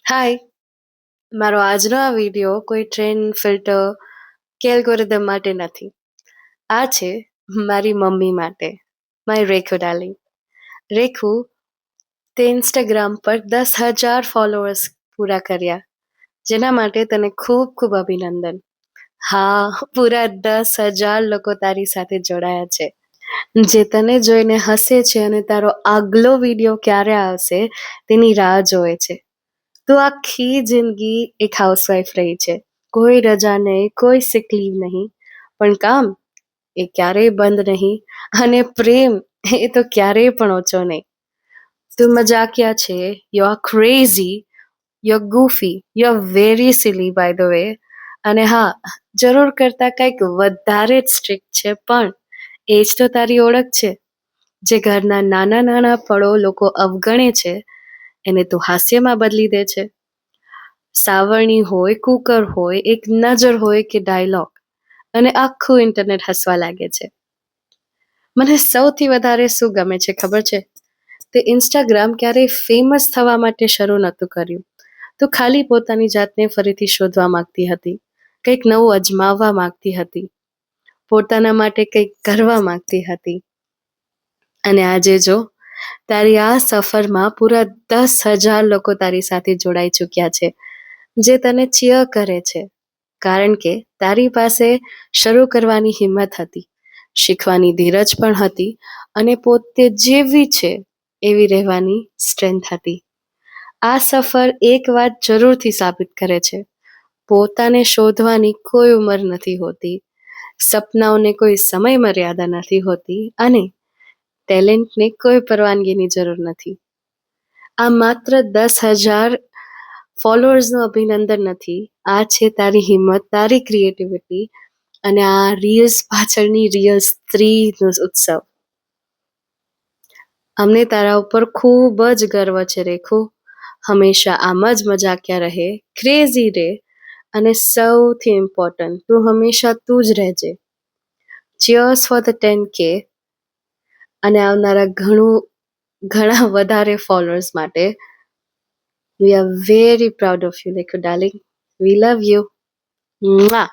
હાય. મારો આજનો આ વિડિયો કોઈ ટ્રેન્ડ, ફિલ્ટર કે એલ્ગોરિધમ માટે નથી. આ છે મારી મમ્મી માટે. My રેખુ darling. રેખુ, તે ઇન્સ્ટાગ્રામ પર 10,000 ફોલોઅર્સ પૂરા કર્યા, જેના માટે તને ખૂબ ખૂબ અભિનંદન. હા, પૂરા 10,000 લોકો તારી સાથે જોડાયા છે, જે તને જોઈને હસે છે અને તારો આગલો વિડિયો ક્યારે આવશે તેની રાહ જોવે છે. તું આખી જિંદગી એક હાઉસવાઈફ રહી છે. કોઈ રજા નહીં, કોઈ સિક લીવ નહીં, પણ કામ એ ક્યારેય બંધ નહીં, અને પ્રેમ એ તો ક્યારેય પણ ઓછો નહીં. તું મજાકિયા છે, you are crazy, you are goofy, you are very silly by the way. અને હા, જરૂર કરતા કંઈક વધારે જ સ્ટ્રિક્ટ છે, પણ એ જ તો તારી ઓળખ છે. જે ઘરના નાના નાના પળો લોકો અવગણે છે, એને તું હાસ્યમાં બદલી દે છે. સાવરણી હોય, કુકર હોય, એક નજર હોય કે ડાયલોગ, અને આખું ઇન્ટરનેટ હસવા લાગે છે. મને સૌથી વધારે શું ગમે છે ખબર છે? તે ઇન્સ્ટાગ્રામ ક્યારેય ફેમસ થવા માટે શરૂ નહોતું કર્યું. તો ખાલી પોતાની જાતને ફરીથી શોધવા માંગતી હતી, કંઈક નવું અજમાવવા માંગતી હતી, પોતાના માટે કંઈક કરવા માંગતી હતી. અને આજે જો, તારી આ સફરમાં પૂરા 10,000 લોકો તારી સાથે જોડાઈ ચૂક્યા છે, જે તને ચીયર કરે છે, કારણ કે તારી પાસે શરૂ કરવાની હિંમત હતી, શીખવાની ધીરજ પણ હતી, અને પોતે જેવી છે એવી રહેવાની સ્ટ્રેન્થ હતી. આ સફર એક વાત જરૂરથી સાબિત કરે છે: પોતાને શોધવાની કોઈ ઉંમર નથી હોતી, સપનાઓને કોઈ સમય મર્યાદા નથી હોતી, અને ટેલેન્ટને કોઈ પરવાનગીની જરૂર નથી. આ માત્ર 10,000 ફોલોઅર્સનું અભિનંદન નથી, આ છે તારી હિંમત, તારી ક્રિએટિવિટી, અને આ રીલ્સ પાછળની રિયલ સ્ત્રીનો ઉત્સવ. અમને તારા ઉપર ખૂબ જ ગર્વ છે રેખુ. હંમેશા આમ જ મજાકિયા રહે, ક્રેઝી રહે, અને સૌથી ઇમ્પોર્ટન્ટ, તું હંમેશા તું જ રહેજે. ચીયર્સ ફોર ધ 10K, અને આવનારા ઘણા વધારે ફોલોઅર્સ માટે. We are very proud of you, Rekhu darling. We love you. Mwah.